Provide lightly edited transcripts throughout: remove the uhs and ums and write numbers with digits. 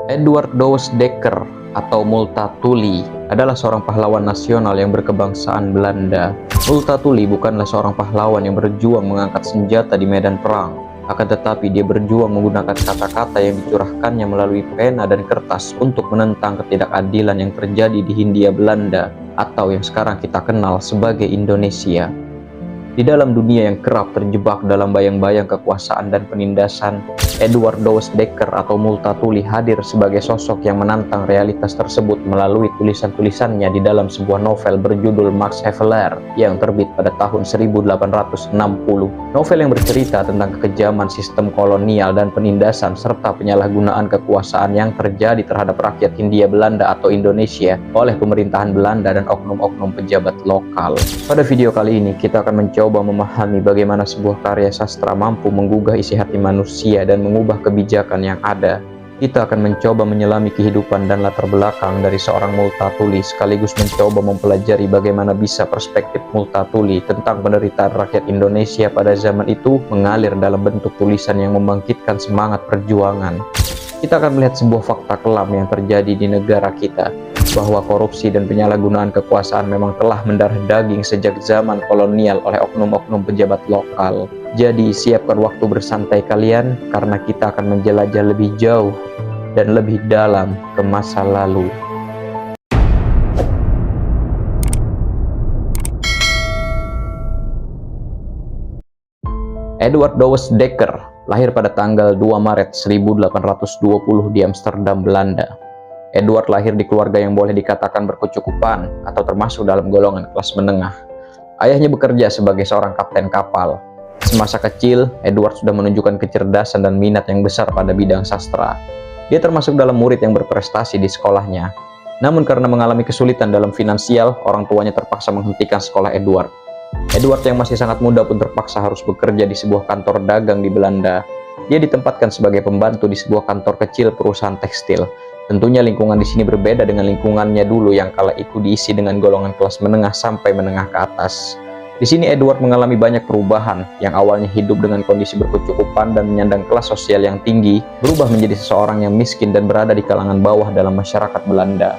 Edward Douwes Dekker atau Multatuli adalah seorang pahlawan nasional yang berkebangsaan Belanda. Multatuli bukanlah seorang pahlawan yang berjuang mengangkat senjata di medan perang, akan tetapi dia berjuang menggunakan kata-kata yang dicurahkannya melalui pena dan kertas untuk menentang ketidakadilan yang terjadi di Hindia Belanda atau yang sekarang kita kenal sebagai Indonesia. Di dalam dunia yang kerap terjebak dalam bayang-bayang kekuasaan dan penindasan, Edward Douwes Dekker atau Multatuli hadir sebagai sosok yang menantang realitas tersebut melalui tulisan-tulisannya di dalam sebuah novel berjudul Max Havelaar yang terbit pada tahun 1860. Novel yang bercerita tentang kekejaman sistem kolonial dan penindasan serta penyalahgunaan kekuasaan yang terjadi terhadap rakyat Hindia Belanda atau Indonesia oleh pemerintahan Belanda dan oknum-oknum pejabat lokal. Pada video kali ini kita akan mencoba memahami bagaimana sebuah karya sastra mampu menggugah isi hati manusia dan mengubah kebijakan yang ada. Kita akan mencoba menyelami kehidupan dan latar belakang dari seorang Multatuli sekaligus mencoba mempelajari bagaimana bisa perspektif Multatuli tentang penderitaan rakyat Indonesia pada zaman itu mengalir dalam bentuk tulisan yang membangkitkan semangat perjuangan. Kita akan melihat sebuah fakta kelam yang terjadi di negara kita, bahwa korupsi dan penyalahgunaan kekuasaan memang telah mendarah daging sejak zaman kolonial oleh oknum-oknum pejabat lokal. Jadi siapkan waktu bersantai kalian karena kita akan menjelajah lebih jauh dan lebih dalam ke masa lalu. Edward Douwes Dekker lahir pada tanggal 2 Maret 1820 di Amsterdam, Belanda. Edward lahir di keluarga yang boleh dikatakan berkecukupan atau termasuk dalam golongan kelas menengah. Ayahnya bekerja sebagai seorang kapten kapal. Semasa kecil, Edward sudah menunjukkan kecerdasan dan minat yang besar pada bidang sastra. Dia termasuk dalam murid yang berprestasi di sekolahnya. Namun karena mengalami kesulitan dalam finansial, orang tuanya terpaksa menghentikan sekolah Edward. Edward yang masih sangat muda pun terpaksa harus bekerja di sebuah kantor dagang di Belanda. Dia ditempatkan sebagai pembantu di sebuah kantor kecil perusahaan tekstil. Tentunya lingkungan di sini berbeda dengan lingkungannya dulu yang kala itu diisi dengan golongan kelas menengah sampai menengah ke atas. Di sini Edward mengalami banyak perubahan, yang awalnya hidup dengan kondisi berkecukupan dan menyandang kelas sosial yang tinggi, berubah menjadi seseorang yang miskin dan berada di kalangan bawah dalam masyarakat Belanda.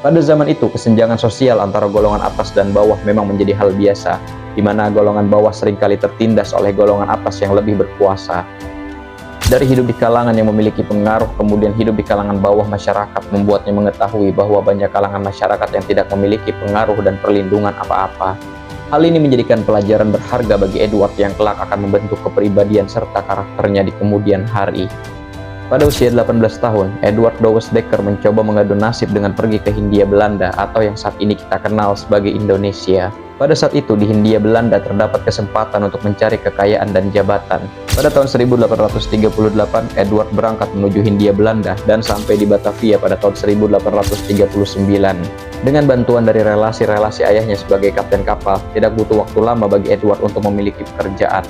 Pada zaman itu, kesenjangan sosial antara golongan atas dan bawah memang menjadi hal biasa, di mana golongan bawah seringkali tertindas oleh golongan atas yang lebih berkuasa. Dari hidup di kalangan yang memiliki pengaruh, kemudian hidup di kalangan bawah masyarakat membuatnya mengetahui bahwa banyak kalangan masyarakat yang tidak memiliki pengaruh dan perlindungan apa-apa. Hal ini menjadikan pelajaran berharga bagi Edward yang kelak akan membentuk kepribadian serta karakternya di kemudian hari. Pada usia 18 tahun, Edward Douwes Dekker mencoba mengadu nasib dengan pergi ke Hindia Belanda atau yang saat ini kita kenal sebagai Indonesia. Pada saat itu di Hindia Belanda terdapat kesempatan untuk mencari kekayaan dan jabatan. Pada tahun 1838, Edward berangkat menuju Hindia Belanda dan sampai di Batavia pada tahun 1839. Dengan bantuan dari relasi-relasi ayahnya sebagai kapten kapal, tidak butuh waktu lama bagi Edward untuk memiliki pekerjaan.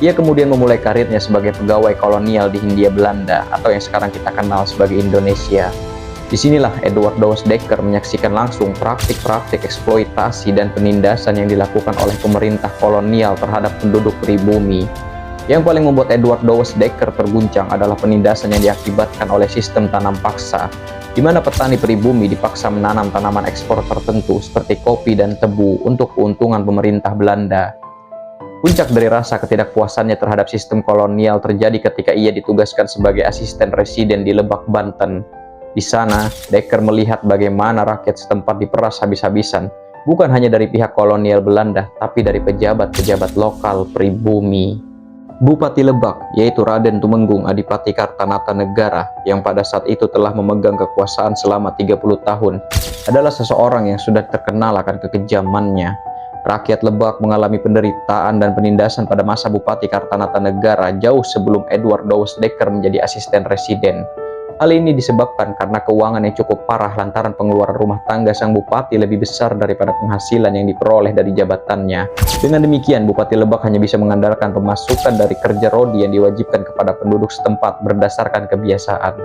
Ia kemudian memulai karirnya sebagai pegawai kolonial di Hindia Belanda atau yang sekarang kita kenal sebagai Indonesia. Disinilah Edward Douwes Dekker menyaksikan langsung praktik-praktik eksploitasi dan penindasan yang dilakukan oleh pemerintah kolonial terhadap penduduk pribumi. Yang paling membuat Edward Douwes Dekker terguncang adalah penindasan yang diakibatkan oleh sistem tanam paksa, di mana petani pribumi dipaksa menanam tanaman ekspor tertentu seperti kopi dan tebu untuk keuntungan pemerintah Belanda. Puncak dari rasa ketidakpuasannya terhadap sistem kolonial terjadi ketika ia ditugaskan sebagai asisten residen di Lebak, Banten. Di sana, Dekker melihat bagaimana rakyat setempat diperas habis-habisan, bukan hanya dari pihak kolonial Belanda, tapi dari pejabat-pejabat lokal pribumi. Bupati Lebak, yaitu Raden Tumenggung Adipati Kartanata-Negara, yang pada saat itu telah memegang kekuasaan selama 30 tahun, adalah seseorang yang sudah terkenal akan kekejamannya. Rakyat Lebak mengalami penderitaan dan penindasan pada masa Bupati Kartanata-Negara jauh sebelum Edward Douwes Dekker menjadi asisten residen. Hal ini disebabkan karena keuangan yang cukup parah lantaran pengeluaran rumah tangga sang bupati lebih besar daripada penghasilan yang diperoleh dari jabatannya. Dengan demikian, Bupati Lebak hanya bisa mengandalkan pemasukan dari kerja rodi yang diwajibkan kepada penduduk setempat berdasarkan kebiasaan.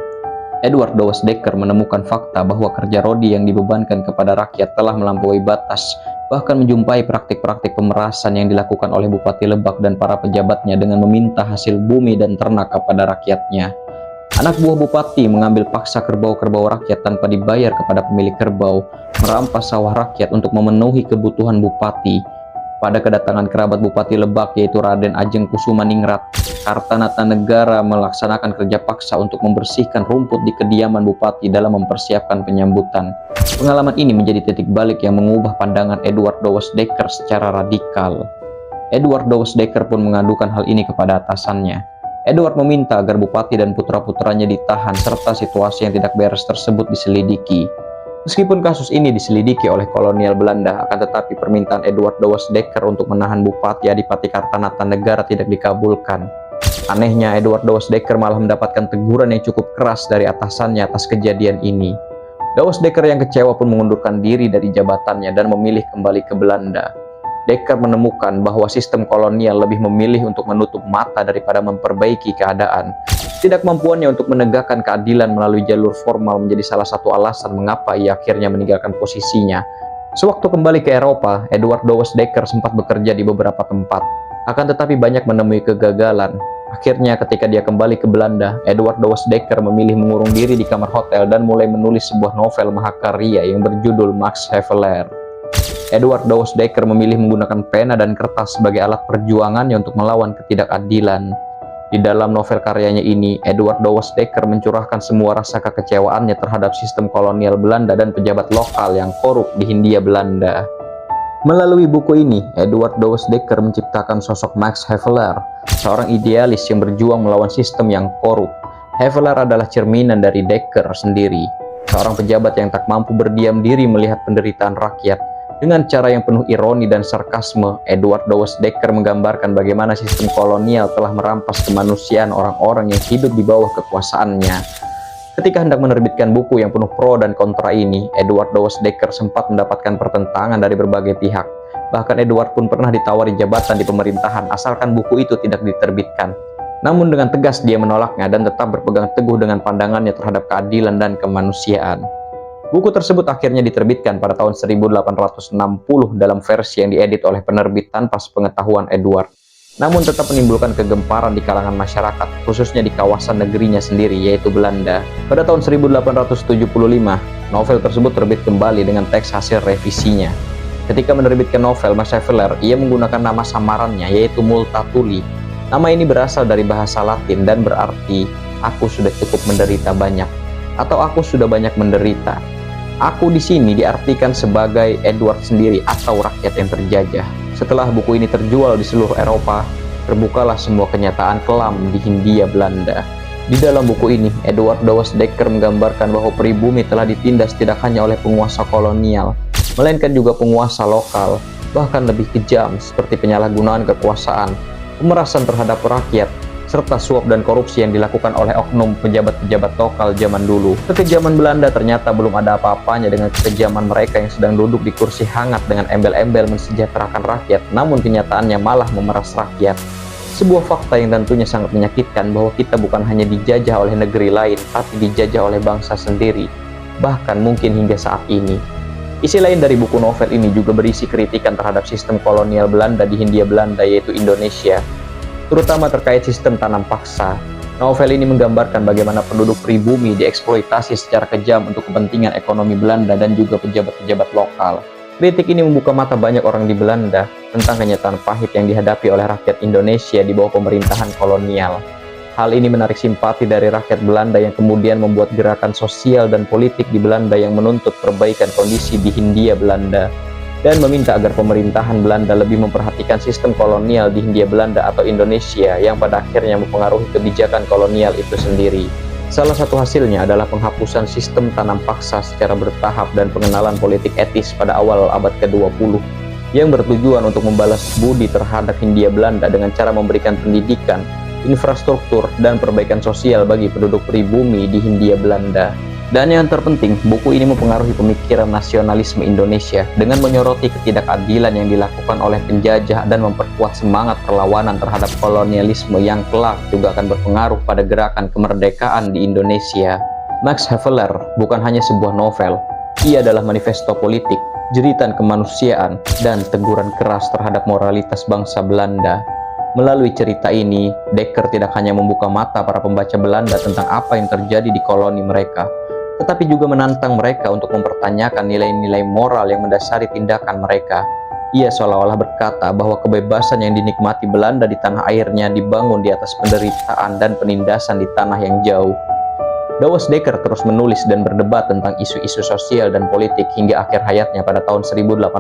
Edward Douwes Dekker menemukan fakta bahwa kerja rodi yang dibebankan kepada rakyat telah melampaui batas, bahkan menjumpai praktik-praktik pemerasan yang dilakukan oleh Bupati Lebak dan para pejabatnya dengan meminta hasil bumi dan ternak kepada rakyatnya. Anak buah bupati mengambil paksa kerbau-kerbau rakyat tanpa dibayar kepada pemilik kerbau, merampas sawah rakyat untuk memenuhi kebutuhan bupati. Pada kedatangan kerabat Bupati Lebak yaitu Raden Ajeng Kusumaningrat, Kartanatangara melaksanakan kerja paksa untuk membersihkan rumput di kediaman bupati dalam mempersiapkan penyambutan. Pengalaman ini menjadi titik balik yang mengubah pandangan Edward Douwes Dekker secara radikal. Edward Douwes Dekker pun mengadukan hal ini kepada atasannya. Edward meminta agar bupati dan putra-putranya ditahan serta situasi yang tidak beres tersebut diselidiki. Meskipun kasus ini diselidiki oleh kolonial Belanda, akan tetapi permintaan Edward Douwes Dekker untuk menahan Bupati Adipati Kartanatangara tidak dikabulkan. Anehnya, Edward Douwes Dekker malah mendapatkan teguran yang cukup keras dari atasannya atas kejadian ini. Douwes Dekker yang kecewa pun mengundurkan diri dari jabatannya dan memilih kembali ke Belanda. Dekker menemukan bahwa sistem kolonial lebih memilih untuk menutup mata daripada memperbaiki keadaan. Tidak kemampuannya untuk menegakkan keadilan melalui jalur formal menjadi salah satu alasan mengapa ia akhirnya meninggalkan posisinya. Sewaktu kembali ke Eropa, Edward Douwes Dekker sempat bekerja di beberapa tempat, akan tetapi banyak menemui kegagalan. Akhirnya ketika dia kembali ke Belanda, Edward Douwes Dekker memilih mengurung diri di kamar hotel dan mulai menulis sebuah novel mahakarya yang berjudul Max Havelaar. Edward Douwes Dekker memilih menggunakan pena dan kertas sebagai alat perjuangannya untuk melawan ketidakadilan. Di dalam novel karyanya ini, Edward Douwes Dekker mencurahkan semua rasa kekecewaannya terhadap sistem kolonial Belanda dan pejabat lokal yang korup di Hindia Belanda. Melalui buku ini, Edward Douwes Dekker menciptakan sosok Max Havelaar, seorang idealis yang berjuang melawan sistem yang korup. Havelaar adalah cerminan dari Dekker sendiri, seorang pejabat yang tak mampu berdiam diri melihat penderitaan rakyat. Dengan cara yang penuh ironi dan sarkasme, Edward Douwes Dekker menggambarkan bagaimana sistem kolonial telah merampas kemanusiaan orang-orang yang hidup di bawah kekuasaannya. Ketika hendak menerbitkan buku yang penuh pro dan kontra ini, Edward Douwes Dekker sempat mendapatkan pertentangan dari berbagai pihak. Bahkan Edward pun pernah ditawari jabatan di pemerintahan asalkan buku itu tidak diterbitkan. Namun dengan tegas dia menolaknya dan tetap berpegang teguh dengan pandangannya terhadap keadilan dan kemanusiaan. Buku tersebut akhirnya diterbitkan pada tahun 1860 dalam versi yang diedit oleh penerbit tanpa sepengetahuan Edward. Namun tetap menimbulkan kegemparan di kalangan masyarakat, khususnya di kawasan negerinya sendiri, yaitu Belanda. Pada tahun 1875, novel tersebut terbit kembali dengan teks hasil revisinya. Ketika menerbitkan novel Max Havelaar, ia menggunakan nama samarannya, yaitu Multatuli. Nama ini berasal dari bahasa Latin dan berarti, aku sudah cukup menderita banyak, atau aku sudah banyak menderita. Aku di sini diartikan sebagai Edward sendiri atau rakyat yang terjajah. Setelah buku ini terjual di seluruh Eropa, terbukalah semua kenyataan kelam di Hindia Belanda. Di dalam buku ini, Edward Douwes Dekker menggambarkan bahwa pribumi telah ditindas tidak hanya oleh penguasa kolonial, melainkan juga penguasa lokal, bahkan lebih kejam seperti penyalahgunaan kekuasaan, pemerasan terhadap rakyat, serta suap dan korupsi yang dilakukan oleh oknum pejabat-pejabat lokal zaman dulu. Kekejaman Belanda ternyata belum ada apa-apanya dengan kekejaman mereka yang sedang duduk di kursi hangat dengan embel-embel mensejahterakan rakyat, namun kenyataannya malah memeras rakyat. Sebuah fakta yang tentunya sangat menyakitkan bahwa kita bukan hanya dijajah oleh negeri lain, tapi dijajah oleh bangsa sendiri, bahkan mungkin hingga saat ini. Isi lain dari buku novel ini juga berisi kritikan terhadap sistem kolonial Belanda di Hindia Belanda, yaitu Indonesia, terutama terkait sistem tanam paksa. Novel ini menggambarkan bagaimana penduduk pribumi dieksploitasi secara kejam untuk kepentingan ekonomi Belanda dan juga pejabat-pejabat lokal. Kritik ini membuka mata banyak orang di Belanda tentang kenyataan pahit yang dihadapi oleh rakyat Indonesia di bawah pemerintahan kolonial. Hal ini menarik simpati dari rakyat Belanda yang kemudian membuat gerakan sosial dan politik di Belanda yang menuntut perbaikan kondisi di Hindia Belanda, dan meminta agar pemerintahan Belanda lebih memperhatikan sistem kolonial di Hindia Belanda atau Indonesia yang pada akhirnya mempengaruhi kebijakan kolonial itu sendiri. Salah satu hasilnya adalah penghapusan sistem tanam paksa secara bertahap dan pengenalan politik etis pada awal abad ke-20 yang bertujuan untuk membalas budi terhadap Hindia Belanda dengan cara memberikan pendidikan, infrastruktur, dan perbaikan sosial bagi penduduk pribumi di Hindia Belanda. Dan yang terpenting, buku ini mempengaruhi pemikiran nasionalisme Indonesia dengan menyoroti ketidakadilan yang dilakukan oleh penjajah dan memperkuat semangat perlawanan terhadap kolonialisme yang kelak juga akan berpengaruh pada gerakan kemerdekaan di Indonesia. Max Havelaar bukan hanya sebuah novel, ia adalah manifesto politik, jeritan kemanusiaan, dan teguran keras terhadap moralitas bangsa Belanda. Melalui cerita ini, Dekker tidak hanya membuka mata para pembaca Belanda tentang apa yang terjadi di koloni mereka, tetapi juga menantang mereka untuk mempertanyakan nilai-nilai moral yang mendasari tindakan mereka. Ia seolah-olah berkata bahwa kebebasan yang dinikmati Belanda di tanah airnya dibangun di atas penderitaan dan penindasan di tanah yang jauh. Douwe Dekker terus menulis dan berdebat tentang isu-isu sosial dan politik hingga akhir hayatnya pada tahun 1887.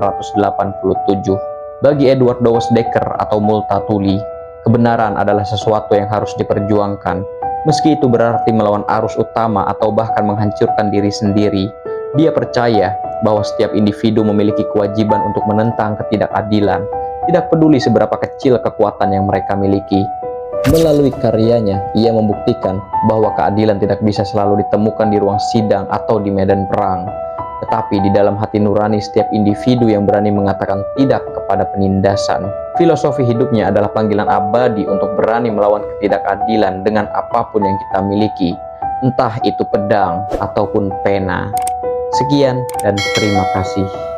Bagi Edward Douwe Dekker atau Multatuli, kebenaran adalah sesuatu yang harus diperjuangkan, meski itu berarti melawan arus utama atau bahkan menghancurkan diri sendiri. Dia percaya bahwa setiap individu memiliki kewajiban untuk menentang ketidakadilan, tidak peduli seberapa kecil kekuatan yang mereka miliki. Melalui karyanya, ia membuktikan bahwa keadilan tidak bisa selalu ditemukan di ruang sidang atau di medan perang, tetapi di dalam hati nurani setiap individu yang berani mengatakan tidak kepada penindasan. Filosofi hidupnya adalah panggilan abadi untuk berani melawan ketidakadilan dengan apapun yang kita miliki, entah itu pedang ataupun pena. Sekian dan terima kasih.